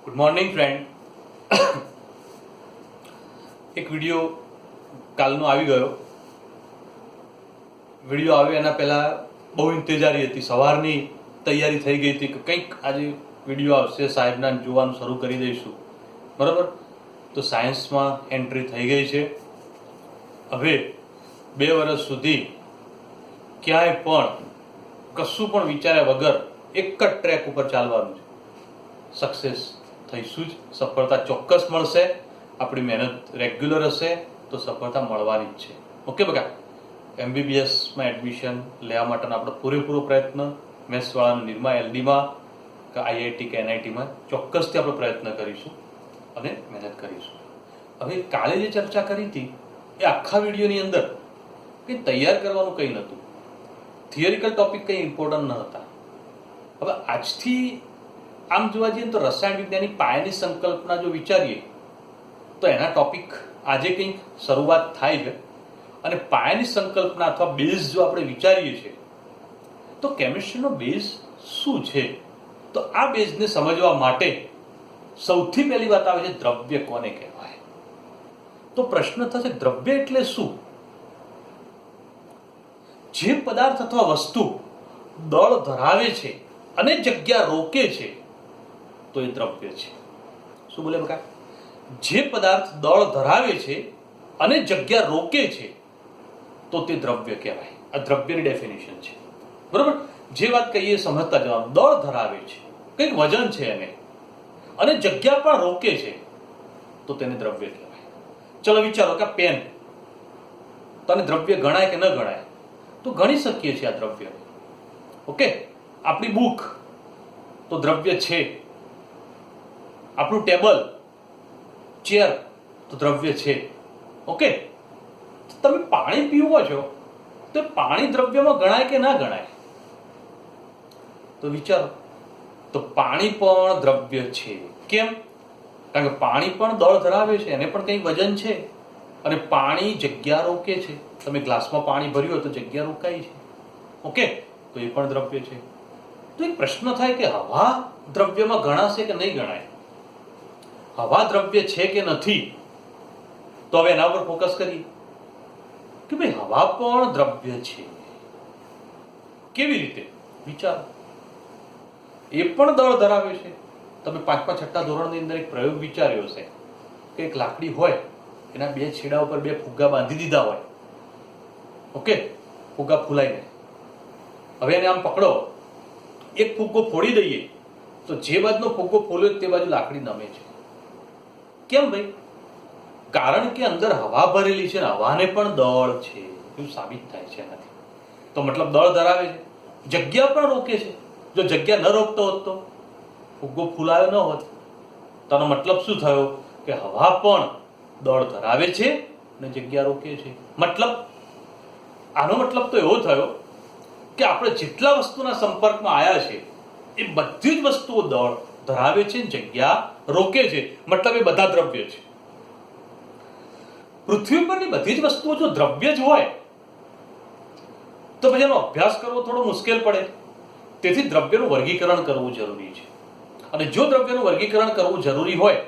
Good morning friend. એક video કાલનો આવી ગયો. વિડીયો આવ્યો એના પહેલાં બહુ ઇંતજારી હતી, સવારની તૈયારી થઈ ગઈ હતી કે કંઈક આજે વિડીયો આવશે, સાહેબના જોવાનું શરૂ કરી દઈશું. બરાબર? તો સાયન્સમાં એન્ટ્રી થઈ ગઈ છે. હવે 2 વર્ષ સુધી ક્યાંય પણ કશું પણ વિચાર્યા વગર એક જ ટ્રેક ઉપર ચાલવાનું છે. સક્સેસ થઈશું જ, સફળતા ચોક્કસ મળશે. આપણી મહેનત રેગ્યુલર હશે તો સફળતા મળવાની જ છે. ઓકે બકા? MBBSમાં એડમિશન લેવા માટેનો આપણો પૂરેપૂરો પ્રયત્ન મેથ્સવાળાના નિરમા LDમાં કે IIT કે NITમાં ચોક્કસથી આપણે પ્રયત્ન કરીશું અને મહેનત કરીશું. હવે કાલે જે ચર્ચા કરી હતી એ આખા વિડીયોની અંદર કંઈ તૈયાર કરવાનું કંઈ નહોતું, થિયરિકલ ટોપિક કંઈ ઇમ્પોર્ટન્ટ ન હતા. હવે આજથી આમ જોવા જઈએ તો રસાયણ વિજ્ઞાનની પાયાની સંકલ્પના જો વિચારીએ તો એના ટોપિક આજે કંઈક શરૂઆત થાય છે. અને પાયાની સંકલ્પના અથવા બેઝ જો આપણે વિચારીએ છીએ તો કેમિસ્ટ્રીનો બેઝ શું છે, તો આ બેઝને સમજવા માટે સૌથી પહેલી વાત આવે છે દ્રવ્ય કોને કહેવાય. તો પ્રશ્ન થશે દ્રવ્ય એટલે શું? જે પદાર્થ અથવા વસ્તુ દળ ધરાવે છે અને જગ્યા રોકે છે તો એ દ્રવ્ય છે. શું બોલે બકા? જે પદાર્થ દળ ધરાવે છે અને જગ્યા રોકે છે તો તે દ્રવ્ય કહેવાય. આ દ્રવ્યની ડેફિનેશન છે. બરોબર? જે વાત કહીએ સમજતા જવાનું. દળ ધરાવે છે, કંઈક વજન છે એને, અને જગ્યા પણ રોકે છે તો તેને દ્રવ્ય કહેવાય. ચલો વિચારો કે પેન તને દ્રવ્ય ગણાય કે ન ગણાય? તો ગણી શકીએ છીએ આ દ્રવ્ય. ઓકે? આપણી બુક તો દ્રવ્ય છે. આપણું ટેબલ, ચેર તો દ્રવ્ય છે. ઓકે? તમે પાણી પીવો છો તો પાણી દ્રવ્યમાં ગણાય કે ના ગણાય? તો વિચારો. તો પાણી પણ દ્રવ્ય છે. કેમ? કારણ કે પાણી પણ દળ ધરાવે છે, એને પણ કંઈ વજન છે, અને પાણી જગ્યા રોકે છે. તમે ગ્લાસમાં પાણી ભર્યું હોય તો જગ્યા રોકાય છે. ઓકે? તો એ પણ દ્રવ્ય છે. તો એક પ્રશ્ન થાય કે હવા દ્રવ્યમાં ગણાશે કે નહીં ગણાય? હવા દ્રવ્ય છે કે નથી? તો હવે એના પર ફોકસ કરીએ કે ભાઈ હવા પણ દ્રવ્ય છે. કેવી રીતે? વિચારો. એ પણ દળ ધરાવે છે. તમે 5મા 6ઠા ધોરણની અંદર એક પ્રયોગ વિચાર્યો હશે કે એક લાકડી હોય, એના 2 છેડા ઉપર 2 ફુગ્ગા બાંધી દીધા હોય. ઓકે? ફુગ્ગા ફૂલાઈ જાય. હવે એને આમ પકડો, એક ફુગ્ગો ફોડી દઈએ તો જે બાજુનો ફુગ્ગો ફોલ્યો તે બાજુ લાકડી નમે છે. કેમ ભાઈ? કારણ કે અંદર હવા ભરેલી છે ને હવાને પણ દળ છે એવું સાબિત થાય છે એનાથી. તો મતલબ દળ ધરાવે છે, જગ્યા પણ રોકે છે. જો જગ્યા ન રોકતો હોત તો ફુગ્ગો ફૂલાયો ન હોત. તો આનો મતલબ શું થયો? કે હવા પણ દળ ધરાવે છે અને જગ્યા રોકે છે. મતલબ આનો મતલબ તો એવો થયો કે આપણે જેટલા વસ્તુના સંપર્કમાં આવ્યા છે એ બધી જ વસ્તુઓ દળ ધરાવે છે, જગ્યા રોકે છે. મતલબ એ બધા દ્રવ્ય છે. પૃથ્વી પરની બધી જ વસ્તુઓ જો દ્રવ્ય જ હોય તો પછી એનો અભ્યાસ કરવો થોડો મુશ્કેલ પડે. તેથી દ્રવ્યનું વર્ગીકરણ કરવું જરૂરી છે. અને જો દ્રવ્યનું વર્ગીકરણ કરવું જરૂરી હોય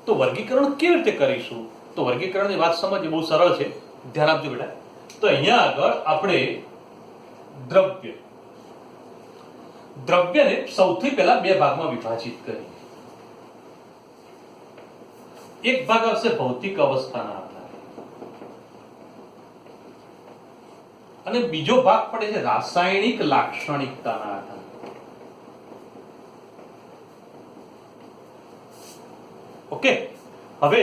તો વર્ગીકરણ કેવી રીતે કરીશું? તો વર્ગીકરણની વાત સમજવી બહુ સરળ છે. ધ્યાન આપજો બેટા. તો અહીંયા આગળ આપણે દ્રવ્યને સૌથી પહેલા 2 ભાગમાં વિભાજિત કરીએ. એક ભાગ આવશે ભૌતિક અવસ્થાના આધારે અને બીજો ભાગ પડે છે રાસાયણિક લાક્ષણિકતાના આધારે. ઓકે? હવે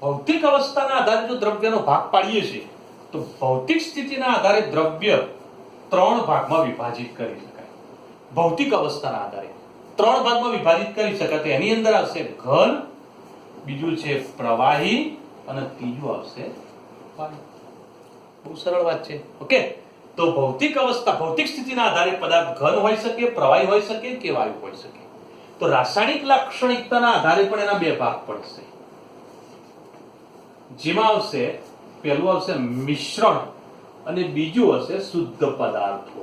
ભૌતિક અવસ્થાના આધારે જો દ્રવ્યનો ભાગ પાડીએ છીએ તો ભૌતિક સ્થિતિના આધારે દ્રવ્ય 3 ભાગમાં વિભાજિત કરી શકાય. ભૌતિક અવસ્થાના આધારે 3 ભાગમાં વિભાજિત કરી શકાય. તો એની અંદર આવશે ઘન, બીજું છે પ્રવાહી અને ત્રીજું આવશે વાયુ. બહુ સરળ વાત છે. ઓકે? તો ભૌતિક અવસ્થા, ભૌતિક સ્થિતિના આધારે પદાર્થ ઘન હોઈ શકે, પ્રવાહી હોઈ શકે કે વાયુ હોઈ શકે. તો રાસાયણિક લાક્ષણિકતાના આધારે પણ એના 2 ભાગ પડશે. જેમાં આવશે પહેલું આવશે મિશ્રણ અને બીજું હશે શુદ્ધ પદાર્થો.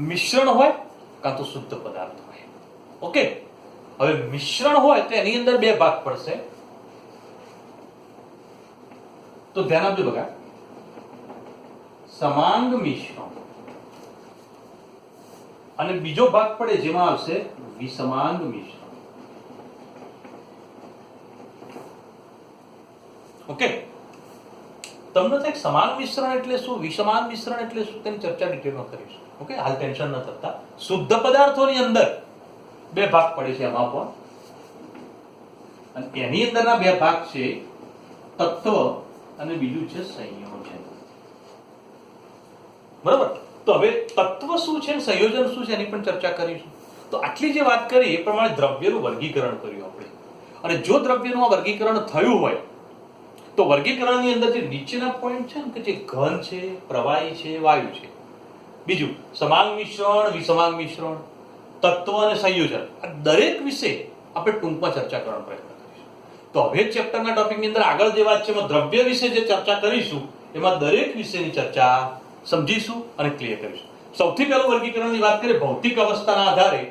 મિશ્રણ હોય કાં તો શુદ્ધ પદાર્થ હોય. ઓકે, હવે મિશ્રણ હોય તો એની અંદર બે ભાગ પડશે. તો ધ્યાન આપજો બકા, સમાંગ મિશ્રણ અને બીજો ભાગ પડે જેમાં આવશે વિષમાંગ મિશ્રણ. ઓકે, તમને તો એક સમાન મિશ્રણ એટલે શું, વિષમાંગ મિશ્રણ એટલે શું તેની ચર્ચા ડિટેલમાં કરીશું. ઓકે, હાલ ટેન્શન ન થતા. શુદ્ધ પદાર્થોની અંદર બે ભાગ પડે છે એમાં પણ, અને એની અંદરના બે ભાગ છે તત્વ અને બીજું છે સંયોજન. બરાબર? તો હવે તત્વ શું છે, સંયોજન શું છે એની પણ ચર્ચા કરીશું. તો આટલી જે વાત કરી એ પ્રમાણે દ્રવ્યનું વર્ગીકરણ કર્યું આપણે. અને જો દ્રવ્યનું આ વર્ગીકરણ થયું હોય તો વર્ગીકરણની અંદર જે નીચેના પોઈન્ટ છે ને કે જે ઘન છે, પ્રવાહી છે, વાયુ છે, બીજું સમાંગ મિશ્રણ, વિષમાંગ મિશ્રણ, તત્વ અને સંયોજન, આ દરેક વિશે આપણે ટૂંકમાં ચર્ચા કરવાનો પ્રયત્ન કરીશું. તો હવે ચેપ્ટરના ટોપિકની અંદર આગળ જે વાત છે એમાં દ્રવ્ય વિશે જે ચર્ચા કરીશું એમાં દરેક વિષયની ચર્ચા સમજીશું અને ક્લિયર કરીશું. સૌથી પહેલું વર્ગીકરણની વાત કરીએ ભૌતિક અવસ્થાના આધારે,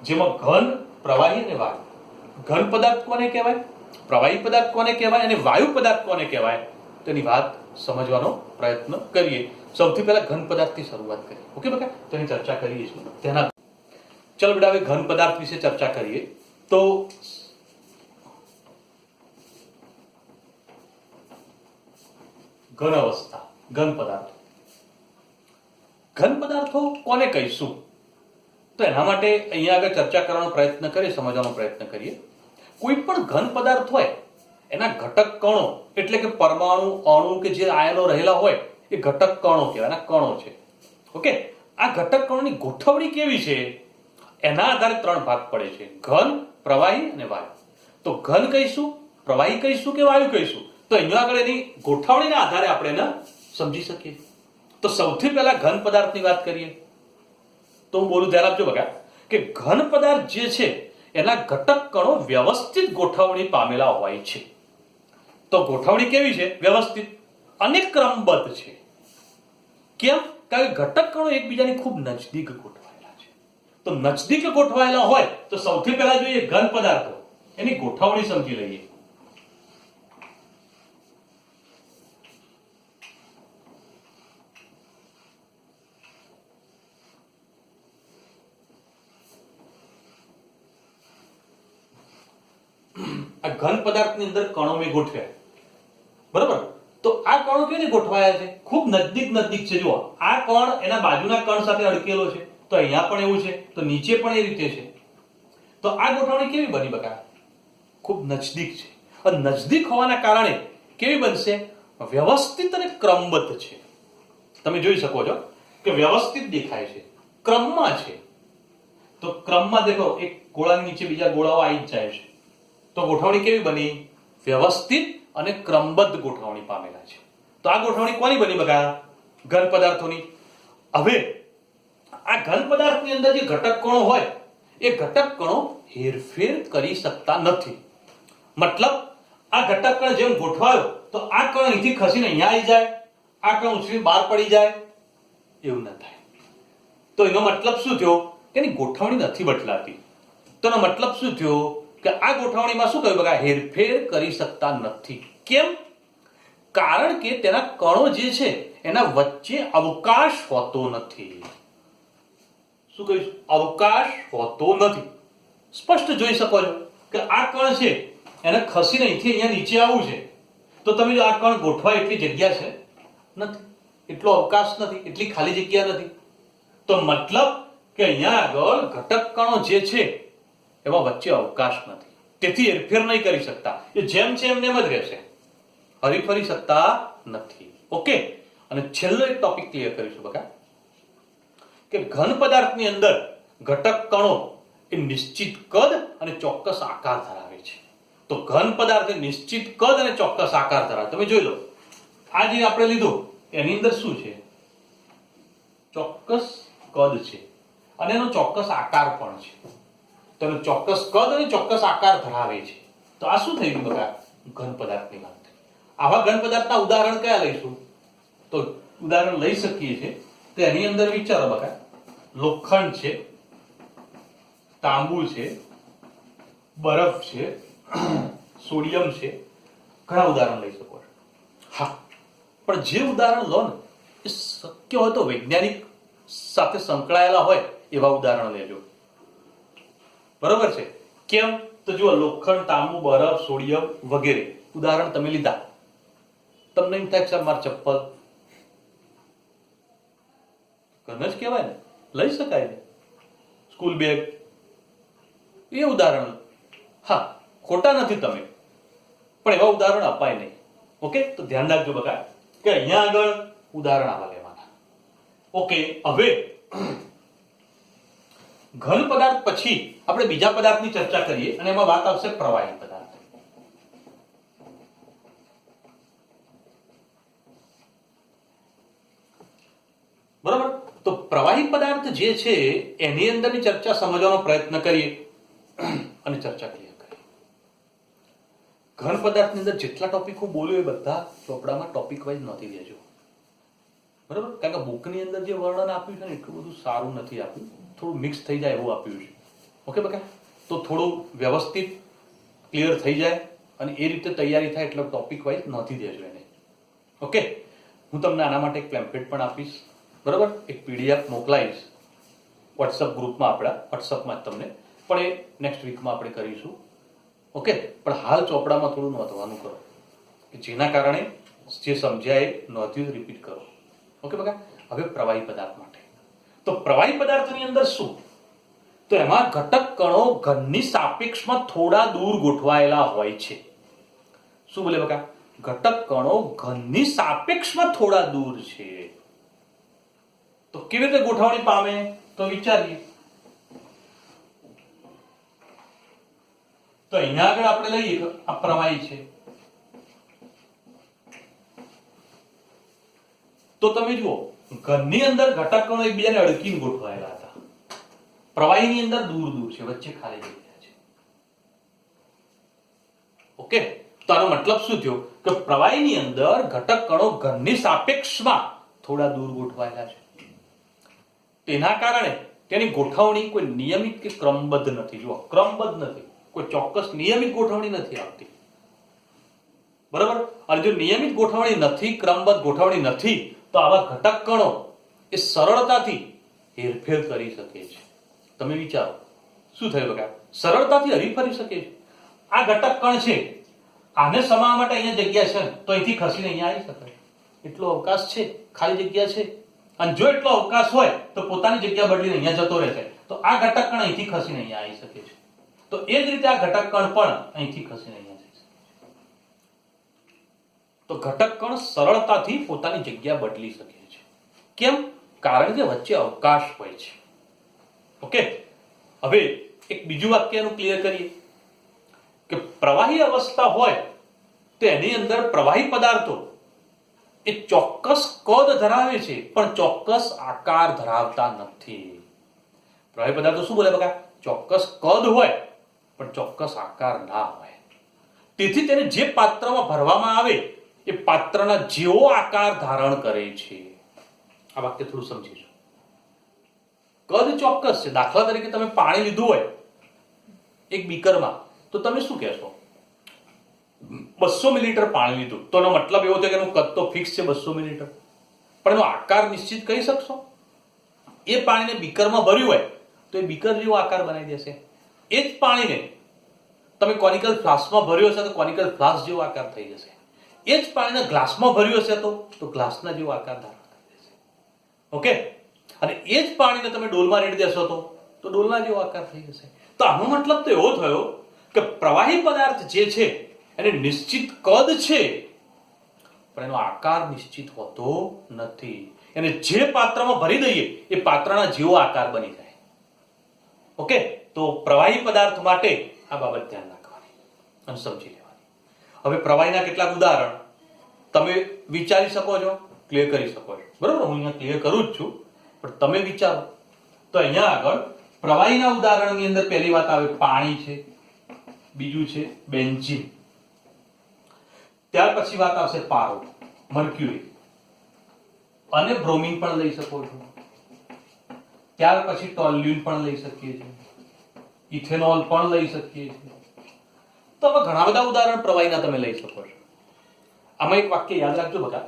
જેમાં ઘન, પ્રવાહી અને વાયુ. ઘન પદાર્થ કોને કહેવાય, પ્રવાહી પદાર્થ કોને કહેવાય અને વાયુ પદાર્થ કોને કહેવાય તેની વાત સમજવાનો પ્રયત્ન કરીએ. સૌથી પહેલા ઘન પદાર્થથી શરૂઆત કરીએ. ઓકે બકા, તો એની ચર્ચા કરીશું. તેના ચલો બેટા હવે ઘન પદાર્થ વિશે ચર્ચા કરીએ. તો ઘન અવસ્થા, ઘન પદાર્થો. ઘન પદાર્થો કોને કહીશું તો એના માટે અહીંયા આગળ ચર્ચા કરવાનો પ્રયત્ન કરીએ, સમજવાનો પ્રયત્ન કરીએ. કોઈ પણ ઘન પદાર્થ હોય એના ઘટક કણો એટલે કે પરમાણુ, અણુ કે જે આયનો રહેલા હોય એ ઘટક કણો કહેવાય, એના કણો છે. ઓકે, આ ઘટક કણોની ગોઠવણી કેવી છે એના આધારે ત્રણ ભાગ પડે છે: ઘન, પ્રવાહી અને વાયુ. તો ઘન કહીશું, પ્રવાહી કહીશું કે વાયુ કહીશું, તો અહીંયા આગળ એની ગોઠવણીના આધારે આપણે એને સમજી શકીએ. તો સૌથી પહેલા ઘન પદાર્થની વાત કરીએ તો હું બોલું, ધ્યાન આપજો બકા, કે ઘન પદાર્થ જે છે એના ઘટક કણો વ્યવસ્થિત ગોઠવણી પામેલા હોય છે. તો ગોઠવણી કેવી છે? વ્યવસ્થિત અને ક્રમબદ્ધ છે. કેમ? કારણ કે ઘટક કણો એકબીજાની ખૂબ નજદીક ગોઠવાયેલા છે. તો નજદીક ગોઠવાયેલા હોય તો સૌથી પહેલા જોઈએ ઘન પદાર્થો, એની ગોઠવણી સમજી લઈએ. આ ઘન પદાર્થની અંદર કણો મેં ગોઠવ્યા, બરાબર? તો આ કણો કેવી રીતે ગોઠવાયા છે? ખૂબ નજદીક છે. જુઓ, આ કણ એના બાજુના કણ સાથે અડકેલો છે, તો અહીંયા પણ એવું છે, તો નીચે પણ એ રીતે છે. તો આ ગોઠવણી કેવી બની બકા? ખૂબ નજદીક છે. અને નજદીક હોવાના કારણે કેવી બનશે? વ્યવસ્થિત અને ક્રમબદ્ધ છે. તમે જોઈ શકો છો કે વ્યવસ્થિત દેખાય છે, ક્રમમાં છે. તો ક્રમમાં દેખો, એક ગોળાની નીચે બીજા ગોળાઓ આવી જ જાય છે. તો ગોઠવણી કેવી બની? વ્યવસ્થિત અને ક્રમબદ્ધ ગોઠવણી પામેલા છે. તો આ ગોઠવણી કોની બની બકા? ઘન પદાર્થોની. હવે આ ઘન પદાર્થની અંદર જે ઘટક કણો હોય એ ઘટક કણો હેરફેર કરી શકતા નથી. મતલબ આ ઘટક કણ જેમ ગોઠવાયો તો આ કણ અહીંથી ખસીને અહીંયા આવી જાય, આ કણ ઉછળીને બહાર પડી જાય, એવું ન થાય. તો એનો મતલબ શું થયો? કે એની ગોઠવણી નથી બદલાતી. તો એનો મતલબ શું થયો? કે આ ગોઠવણીમાં શું કહ્યું બકા? હેરફેર કરી શકતા નથી. કેમ? કારણ કે તેના કણો જે છે એના વચ્ચે અવકાશ હોતો નથી. શું કહીશું? અવકાશ હોતો નથી. સ્પષ્ટ જોઈ શકો છો કે આ કણ છે એને ખસીને અહીંથી અહીંયા નીચે આવવું છે, તો તમે જો આ કણ ગોઠવાય એટલી જગ્યા છે નથી, એટલો અવકાશ નથી, એટલી ખાલી જગ્યા નથી. તો મતલબ કે અહીંયા આગળ ઘટક કણો જે છે એમાં વચ્ચે અવકાશ નથી, તેથી હેરફેર નહીં કરી શકતા. એ જેમ છે એમ જ રહેશે, હરીફરી શકતા નથી. ઓકે, અને છેલ્લો એક ટોપિક ક્લિયર કરીશું બકા, કે ઘન પદાર્થની અંદર ઘટક કણો એ નિશ્ચિત કદ અને ચોક્કસ આકાર ધરાવે છે. તો ઘન પદાર્થ નિશ્ચિત કદ અને ચોક્કસ આકાર ધરાવે. તમે જોઈ લો, આ જે આપણે લીધું એની અંદર શું છે? ચોક્કસ કદ છે અને એનો ચોક્કસ આકાર પણ છે. તો એનો ચોક્કસ કદ અને ચોક્કસ આકાર ધરાવે છે. તો આ શું થઈ ગયું બકા? ઘન પદાર્થની વાત. આવા ઘન પદાર્થના ઉદાહરણ કયા લઈશું? તો ઉદાહરણ લઈ શકીએ છીએ તો એની અંદર વિચારો બકા, લોખંડ છે, તાંબુ છે, બરફ છે, સોડિયમ છે, ઘણા ઉદાહરણ લઈ શકો છો. હા, પણ જે ઉદાહરણ લો ને એ શક્ય હોય તો વૈજ્ઞાનિક સાથે સંકળાયેલા હોય એવા ઉદાહરણ લેજો. બરોબર છે? કેમ? તો જુઓ, લોખંડ, તાંબુ, બરફ, સોડિયમ વગેરે ઉદાહરણ તમે લીધા, તમને એમ થાય કે સાહેબ મારા ચપ્પલ ઘર જ કહેવાય ને, લઈ શકાય ને, સ્કૂલ બેગ, એ ઉદાહરણ. હા, ખોટા નથી તમે, પણ એવા ઉદાહરણ અપાય નહીં. ઓકે, તો ધ્યાન રાખજો બકા કે અહીંયા આગળ ઉદાહરણ આવા લેવાના. ઓકે, હવે ઘન પદાર્થ પછી આપણે બીજા પદાર્થની ચર્ચા કરીએ અને એમાં વાત આવશે પ્રવાહી પદાર્થ. બરાબર? તો પ્રવાહી પદાર્થ જે છે એની અંદરની ચર્ચા સમજવાનો પ્રયત્ન કરીએ અને ચર્ચા કરીએ. ઘન પદાર્થની અંદર જેટલા ટોપિક હું બોલ્યો એ બધા ચોપડામાં ટોપિક વાઇઝ નોંધી દેજો. બરાબર? કારણ કે બુકની અંદર જે વર્ણન આપ્યું છે ને એટલું બધું સારું નથી આપ્યું, થોડું મિક્સ થઈ જાય એવું આપ્યું છે. ઓકે બકા? તો થોડું વ્યવસ્થિત ક્લિયર થઈ જાય અને એ રીતે તૈયારી થાય એટલે ટોપિક વાઇઝ નોંધી દેજો એને. ઓકે, હું તમને આના માટે એક પેમ્પલેટ પણ આપીશ. બરાબર? એક પીડીએફ મોકલાવીશ વોટ્સઅપ ગ્રુપમાં, આપણા વોટ્સઅપમાં તમને, પણ એ નેક્સ્ટ વીકમાં આપણે કરીશું. ઓકે, પણ હાલ ચોપડામાં થોડું નોંધવાનું કરો કે જેના કારણે જે સમજાય એ નોંધ્યું રિપીટ કરો. ઓકે બકા? હવે પ્રવાહી પદાર્થ માટે, તો પ્રવાહી પદાર્થની અંદર શું? તો એમાં ઘટક કણો ઘનની સાપેક્ષમાં થોડા દૂર ગોઠવાયેલા હોય છે. શું બોલે બકા? ઘટક કણો ઘનની સાપેક્ષમાં થોડા દૂર છે. તો કેવી રીતે ગોઠવણી પામે? તો વિચારીએ. તો અહીંયા આગળ આપણે લઈએ આ પ્રવાહી છે, તો તમે જુઓ ઘનની અંદર ઘટક કણો એકબીજાને અડકીને ગોઠવાયેલા હતા. પ્રવાહીની અંદર દૂર દૂર છે, વચ્ચે ખાલી જગ્યા છે. ઓકે, તો આનો મતલબ શું થયો કે પ્રવાહીની અંદર ઘટક કણો ઘનની સાપેક્ષમાં થોડા દૂર ગોઠવાયેલા છે. તેના કારણે તેની ગોઠવણી કોઈ નિયમિત કે ક્રમબદ્ધ નથી. જુઓ, ક્રમબદ્ધ નથી, કોઈ ચોક્કસ નિયમિત ગોઠવણી નથી આવતી. બરાબર? અને જો નિયમિત ગોઠવણી નથી, ક્રમબદ્ધ ગોઠવણી નથી, તો આવા ઘટક કણો એ સરળતાથી હેરફેર કરી શકે છે. તમે વિચારો શું થયું બકા? સરળતાથી હરીફરી શકે છે. આ ઘટક કણ છે, આને સમાવવા માટે અહીંયા જગ્યા છે, તો અહીંથી ખસીને અહીંયા આવી શકે, એટલો અવકાશ છે, ખાલી જગ્યા છે. અને જો એટલો અવકાશ હોય તો પોતાની જગ્યા બદલીને અહીંયા જતો રહેશે, તો આ ઘટક કણ અહીંથી ખસીને અહીંયા આવી શકે છે. તો એ જ રીતે આ ઘટક કણ પણ અહીંથી ખસીને અહીંયા જઈ શકે છે. તો ઘટક કણ સરળતાથી પોતાની જગ્યા બદલી શકે છે. કેમ? કારણ કે વચ્ચે અવકાશ હોય છે. ઓકે, હવે એક બીજું વાક્યનું ક્લિયર કરીએ કે પ્રવાહી અવસ્થા હોય તો એની અંદર પ્રવાહી પદાર્થો એ ચોક્કસ કદ ધરાવે છે પણ ચોક્કસ આકાર ધરાવતા નથી. પ્રવાહી પદાર્થો શું બોલે બકા? ચોક્કસ કદ હોય પણ ચોક્કસ આકાર ના હોય. તેથી તેને જે પાત્રમાં ભરવામાં આવે એ પાત્રના જેવો આકાર ધારણ કરે છે. આ વાક્ય થોડું સમજીશું. કદ ચોક્કસ છે. દાખલા તરીકે તમે પાણી લીધું હોય એક બીકરમાં, તો તમે શું કહેશો? 200 મિલીલીટર પાણી લીધું, તો એનો મતલબ એવો છે કે એનું કદ તો ફિક્સ છે 200 મિલીલીટર, પણ એનો આકાર નિશ્ચિત કરી શકશો? એ પાણીને બીકરમાં ભર્યું હોય તો એ બીકર જેવો આકાર બનાવી દેશે. એ જ પાણીને તમે કોનિકલ ફ્લાસ્કમાં ભર્યો હશે તો કોનિકલ ફ્લાસ્ક જેવો આકાર થઈ જશે. એ જ પાણીને ગ્લાસમાં ભર્યું હશે તો ગ્લાસના જેવો આકાર ધારણ કરી દેશે. ઓકે, અને એ જ પાણીને તમે ડોલમાં રેડી દેશો તો ડોલના જેવો આકાર થઈ જશે. તો આનો મતલબ તો એવો થયો કે પ્રવાહી પદાર્થ જે છે એને નિશ્ચિત કદ છે પણ એનો આકાર નિશ્ચિત હોતો નથી. એને જે પાત્રમાં ભરી દઈએ એ પાત્રના જેવો આકાર બની જાય. ઓકે, તો પ્રવાહી પદાર્થ માટે આ બાબત ધ્યાન રાખવાની અને સમજી લેવાની. હવે પ્રવાહીના કેટલાક ઉદાહરણ તમે વિચારી શકો છો, ક્લિયર કરી શકો છો. બરોબર? હું અહીંયા ક્લિયર કરું જ છું, પણ તમે વિચારો. તો અહીંયા આગળ પ્રવાહીના ઉદાહરણની અંદર પહેલી વાત આવે પાણી છે, બીજું છે બેન્ઝીન, ત્યાર પછી વાત આવશે પારો, મર્ક્યુરી અને બ્રોમિન પણ લઈ શકો છો. ત્યાર પછી ટોલ્યુન પણ લઈ શકીએ છીએ. ઇથેનોલ પણ લઈ શકીએ છીએ. તો હવે ઘણા બધા ઉદાહરણ પ્રવાહીના તમે લઈ શકો છો. આમાં એક વાક્ય યાદ રાખજો બધા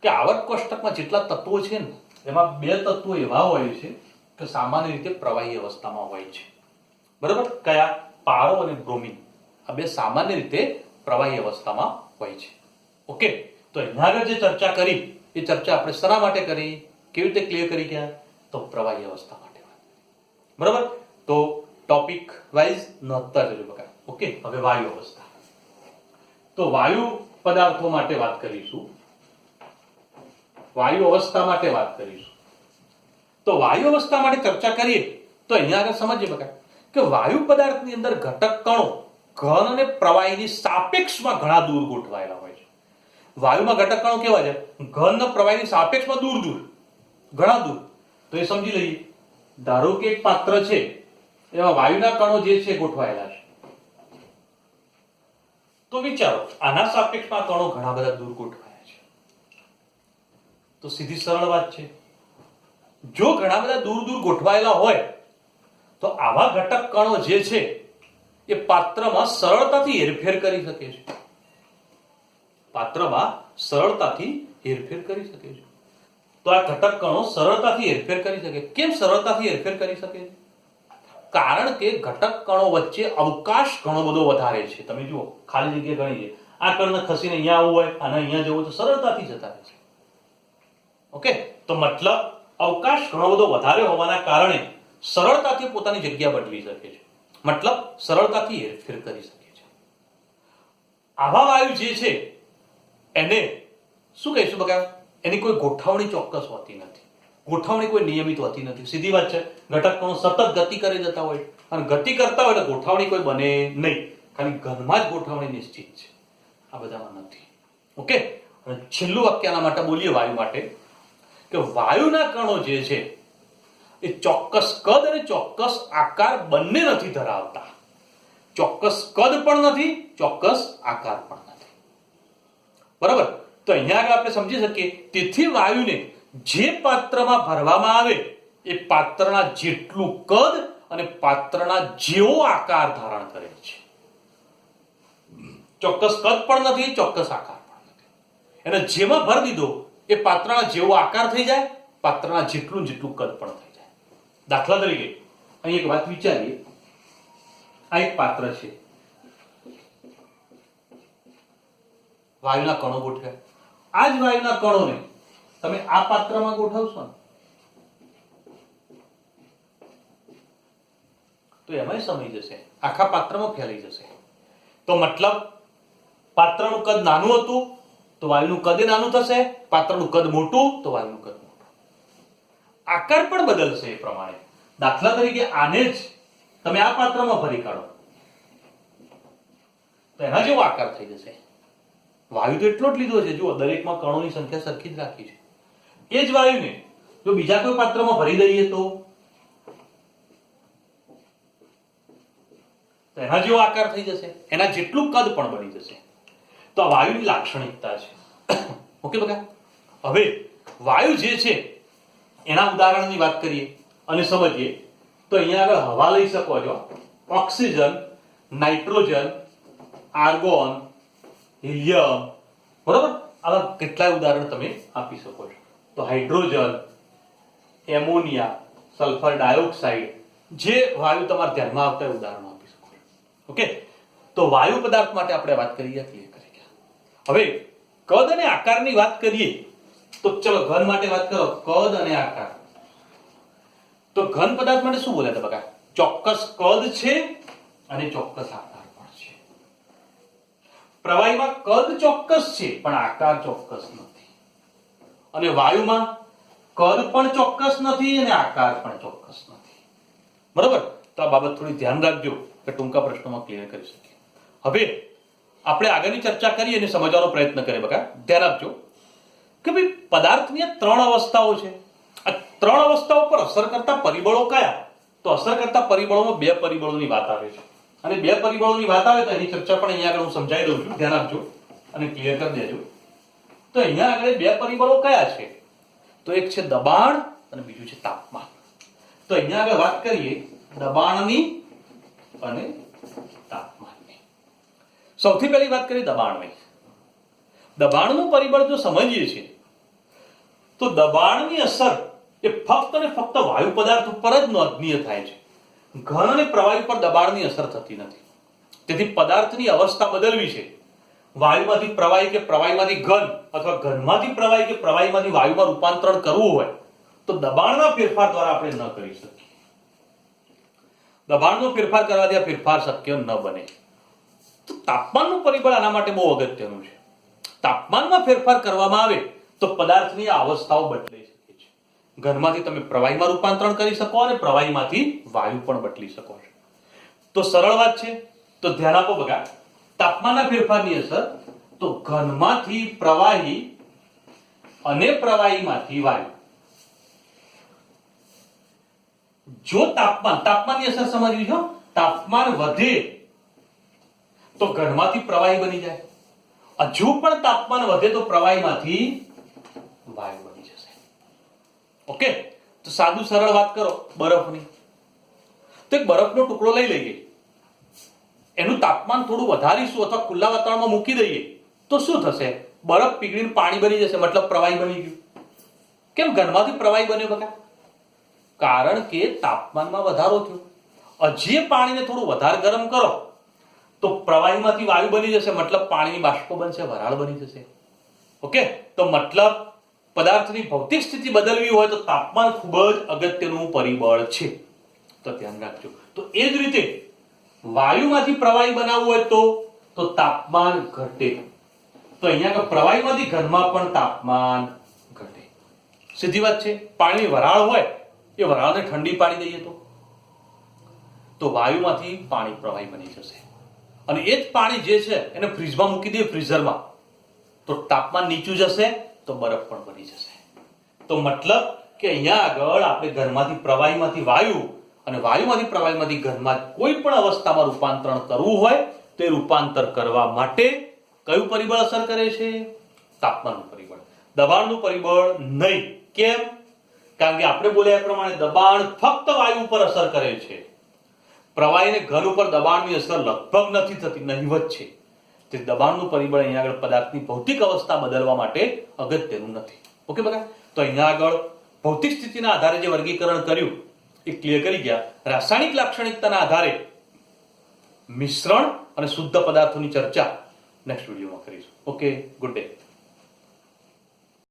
કે આવર્ત કોષ્ટકમાં જેટલા તત્વો છે ને એમાં બે તત્વો એવા હોય છે કે સામાન્ય રીતે પ્રવાહી અવસ્થામાં હોય છે. બરાબર? કયા? પારો અને બ્રોમિન. આ બે સામાન્ય રીતે પ્રવાહી અવસ્થામાં હોય છે. ઓકે, તો અહીંયા આગળ જે ચર્ચા કરી એ ચર્ચા આપણે શેના માટે કરી, કેવી રીતે ક્લિયર કરી ગયા? તો પ્રવાહી અવસ્થા માટે. બરાબર? તો ટોપિક વાઇઝ નોંધતા જજો બકા. ઓકે, હવે વાયુ અવસ્થા. તો વાયુ પદાર્થો માટે વાત કરીશું. વાયુ અવસ્થા માટે વાત કરીશું. તો વાયુ અવસ્થા માટે ચર્ચા કરીએ તો અહીંયા આગળ સમજીએ બકા કે વાયુ પદાર્થની અંદર ઘટક કણો ઘન અને પ્રવાહીની સાપેક્ષમાં ઘણા દૂર ગોઠવાયેલા હોય છે. વાયુમાં ઘટક કણો કેવા છે? ઘન અને પ્રવાહીની સાપેક્ષમાં દૂર દૂર, ઘણા દૂર. તો એ સમજી લઈએ. ધારો કે એક પાત્ર છે એમાં વાયુના કણો જે છે ગોઠવાયેલા છે. તો વિચારો આના સાપેક્ષમાં કણો ઘણા બધા દૂર ગોઠવાયા છે. તો સીધી સરળ વાત છે, જો ઘણા બધા દૂર દૂર ગોઠવાયેલા હોય તો આવા ઘટક કણો જે છે એ પાત્રમાં સરળતાથી હેરફેર કરી શકે છે. પાત્રમાં સરળતાથી હેરફેર કરી શકે છે. તો આ ઘટક કણો સરળતાથી હેરફેર કરી શકે. કેમ સરળતાથી હેરફેર કરી શકે છે? કારણ કે ઘટક કણો વચ્ચે અવકાશ ઘણો બધો વધારે છે. તમે જુઓ ખાલી જગ્યા ઘણી છે. આ કણને ખસીને અહીંયા આવવું હોય અને અહીંયા જવું તો સરળતાથી જતા રહે છે. ઓકે, તો મતલબ અવકાશ ઘણો બધો વધારે હોવાના કારણે સરળતાથી પોતાની જગ્યા બદલી શકે છે. મતલબ સરળતાથી હેરફેર કરી શકે છે. આવા વાયુ જે છે એને શું કહીશું બકા? એની કોઈ ગોઠવણી ચોક્કસ હોતી નથી. ગોઠવણી કોઈ નિયમિત હોતી નથી. સીધી વાત છે. ઘટક કણો સતત ગતિ કરી જતા હોય અને ગતિ કરતા હોય એટલે ગોઠવણી કોઈ બને નહીં. ખાલી ઘનમાં જ ગોઠવણી નિશ્ચિત છે. આ બધામાં નથી. ઓકે, અને છેલ્લું વાક્ય આના માટે બોલીએ વાયુ માટે કે વાયુના કણો જે છે એ ચોક્કસ કદ અને ચોક્કસ આકાર બંને નથી ધરાવતા. ચોક્કસ કદ પણ નથી, ચોક્કસ આકાર પણ નથી. બરાબર? તો અહીંયા આગળ આપણે સમજી શકીએ. તેથી વાયુને જે પાત્રમાં ભરવામાં આવે એ પાત્રના જેટલું કદ અને પાત્રના જેવો આકાર ધારણ કરે છે. ચોક્કસ કદ પણ નથી, ચોક્કસ આકાર પણ નથી. એને જેમાં ભરી દીધો એ પાત્રના જેવો આકાર થઈ જાય, પાત્રના જેટલું જેટલું કદ પણ થઈ જાય. દાખલા તરીકે અહીં એક વાત વિચારીએ. આ એક પાત્ર છે, વાયુના કણો ગોઠવ્યા. આ જ વાયુના કણોને તમે આ પાત્રમાં ગોઠવશો ને તો એમાંય સમય જશે, આખા પાત્રમાં ફેલાઈ જશે. તો મતલબ પાત્રનું કદ નાનું હતું તો વાયુનું કદ નાનું થશે, પાત્રનું કદ મોટું તો વાયુનું કદ મોટું. આકાર પણ બદલશે એ પ્રમાણે. દાખલા તરીકે આને જ તમે આ પાત્રમાં ભરી કાઢો તો એના જેવો આકાર થઈ જશે. વાયુ તો એટલો જ લીધો છે. જુઓ, દરેકમાં કણોની સંખ્યા સરખી જ રાખી છે. એ જ વાયુને જો બીજા કોઈ પાત્રમાં ભરી દઈએ તો એના જેવો આકાર થઈ જશે, એના જેટલું કદ પણ બની જશે. તો આ વાયુની લાક્ષણિકતા છે. ઓકે બકા, હવે વાયુ જે છે એના ઉદાહરણની વાત કરીએ અને સમજીએ તો અહીંયા આગળ હવા લઈ શકો છો. Oxygen, nitrogen, argon, helium. બરોબર? આવા કેટલાય ઉદાહરણ તમે આપી શકો છો. તો હાઇડ્રોજન, એમોનિયા, સલ્ફર ડાયોક્સાઇડ, જે વાયુ તમારા ધ્યાનમાં આવતા ઉદાહરણો આપી શકો છો. ઓકે, તો વાયુ પદાર્થ માટે આપણે વાત કરી ગયા, ક્લિયર કરી ગયા. હવે કદ અને આકારની વાત કરીએ તો ચલો ઘન માટે વાત કરો. કદ અને આકાર. તો ઘન પદાર્થ માટે શું બોલ્યા હતા બકા? ચોક્કસ કદ છે અને ચોક્કસ આકાર પણ છે. પ્રવાહીમાં કદ ચોક્કસ છે પણ આકાર ચોક્કસ નથી. અને વાયુમાં કદ પણ ચોક્કસ નથી અને આકાર પણ ચોક્કસ નથી. બરાબર? તો આ બાબત થોડી ધ્યાન રાખજો કે ટૂંકા પ્રશ્નોમાં ક્લિયર કરી શકીએ. હવે આપણે આગળની ચર્ચા કરીએ અને સમજવાનો પ્રયત્ન કરીએ બકા. ધ્યાન આપજો કે ભાઈ પદાર્થની ત્રણ અવસ્થાઓ છે. આ ત્રણ અવસ્થાઓ પર અસર કરતા પરિબળો કયા? તો અસર કરતા પરિબળોમાં બે પરિબળોની વાત આવે છે. અને બે પરિબળોની વાત આવે તો એની ચર્ચા પણ અહીંયા આગળ હું સમજાવી દઉં છું. ધ્યાન આપજો અને ક્લિયર કરી દેજો. તો અહીંયા આગળ બે પરિબળો કયા છે? તો એક છે દબાણ અને બીજું છે તાપમાન. તો અહીંયા આગળ વાત કરીએ દબાણની અને તાપમાનની. સૌથી પહેલી વાત કરીએ દબાણની. દબાણનું પરિબળ જો સમજીએ છીએ તો દબાણની અસર એ ફક્ત ને ફક્ત વાયુ પદાર્થ ઉપર જ નોંધનીય થાય છે. ઘન અને પ્રવાહી પર દબાણની અસર થતી નથી. તેથી પદાર્થની અવસ્થા બદલવી છે, વાયુમાંથી પ્રવાહી કે પ્રવાહીમાંથી ઘન અથવા ઘનમાંથી પ્રવાહી કે પ્રવાહીમાંથી વાયુમાં રૂપાંતરણ કરવું હોય તો દબાણના ફેરફાર દ્વારા આપણે ન કરી શકીએ. દબાણનો ફેરફાર કરવાથી આ ફેરફાર શક્ય ન બને. તો તાપમાનનું પરિબળ આના માટે બહુ અગત્યનું છે. તાપમાનમાં ફેરફાર કરવામાં આવે તો પદાર્થની આ અવસ્થાઓ બદલાઈ શકે છે. ઘનમાંથી તમે પ્રવાહીમાં રૂપાંતરણ કરી શકો અને પ્રવાહીમાંથી વાયુ પણ બદલી શકો છો. તો સરળ વાત છે, તો ધ્યાન આપો બગા. તાપમાનના ફેરફારની અસર તો ઘનમાંથી પ્રવાહી અને પ્રવાહીમાંથી વાયુ. જો તાપમાનની અસર સમજવી છે, તાપમાન વધે તો ઘનમાંથી પ્રવાહી બની જાય. હજુ પણ તાપમાન વધે તો પ્રવાહીમાંથી વાયુ બની જશે. ઓકે, તો સાદું સરળ વાત કરો બરફની. તો એક બરફનો ટુકડો લઈ લઈએ, એનું તાપમાન થોડું વધારીશું અથવા ખુલ્લા વાતાવરણમાં મૂકી દઈએ તો શું થશે? બરફ પીગળીને પાણી બની જશે, મતલબ પ્રવાહી બની ગયું. કેમ ઘનમાંથી પ્રવાહી બન્યો બકા? કારણ કે તાપમાનમાં વધારો થયો. હજી પાણીને થોડું વધારે ગરમ કરો તો પ્રવાહીમાંથી વાયુ બની જશે, મતલબ પાણીની બાષ્પો બનશે, વરાળ બની જશે. ઓકે, તો મતલબ પદાર્થની ભૌતિક સ્થિતિ બદલવી હોય તો તાપમાન ખૂબ જ અગત્યનું પરિબળ છે. તો ધ્યાન રાખજો. તો એ જ રીતે વાયુમાંથી પ્રવાહી બનાવવું હોય તો તાપમાન ઘટે. તો અહીંયા પ્રવાહીમાંથી ઘનમાં પણ તાપમાન ઘટે. સીધી વાત છે. પાણીની વરાળ હોય, એ વરાળને ઠંડી પાડી દઈએ તો વાયુમાંથી પાણી પ્રવાહી બની જશે. અને એ જ પાણી જે છે એને ફ્રીજમાં મૂકી દઈએ, ફ્રીઝરમાં, તો તાપમાન નીચું જશે તો બરફ પણ બની જશે. તો મતલબ કે અહીંયા આગળ આપણે ઘનમાંથી પ્રવાહીમાંથી વાયુ અને વાયુમાંથી પ્રવાહીમાંથી ઘનમાં કોઈ પણ અવસ્થામાં રૂપાંતરણ કરવું હોય તે રૂપાંતર કરવા માટે કયું પરિબળ અસર કરે છે? તાપમાનનું પરિબળ. દબાણનું પરિબળ નહીં. કેમ? કારણ કે આપણે બોલ્યા એ પ્રમાણે દબાણ ફક્ત વાયુ ઉપર અસર કરે છે. પ્રવાહી અને ઘન ઉપર દબાણની અસર લગભગ નથી થતી, નહિવત છે. તે દબાણનું પરિબળ અહીંયા આગળ પદાર્થની ભૌતિક અવસ્થા બદલવા માટે અગત્યનું નથી. ઓકે બરાબર? તો અહીંયા આગળ ભૌતિક સ્થિતિના આધારે જે વર્ગીકરણ કર્યું એ ક્લિયર કરી ગયા. રાસાયણિક લાક્ષણિકતાના આધારે મિશ્રણ અને શુદ્ધ પદાર્થોની ચર્ચા નેક્સ્ટ વિડીયોમાં કરીશું. Okay, good day.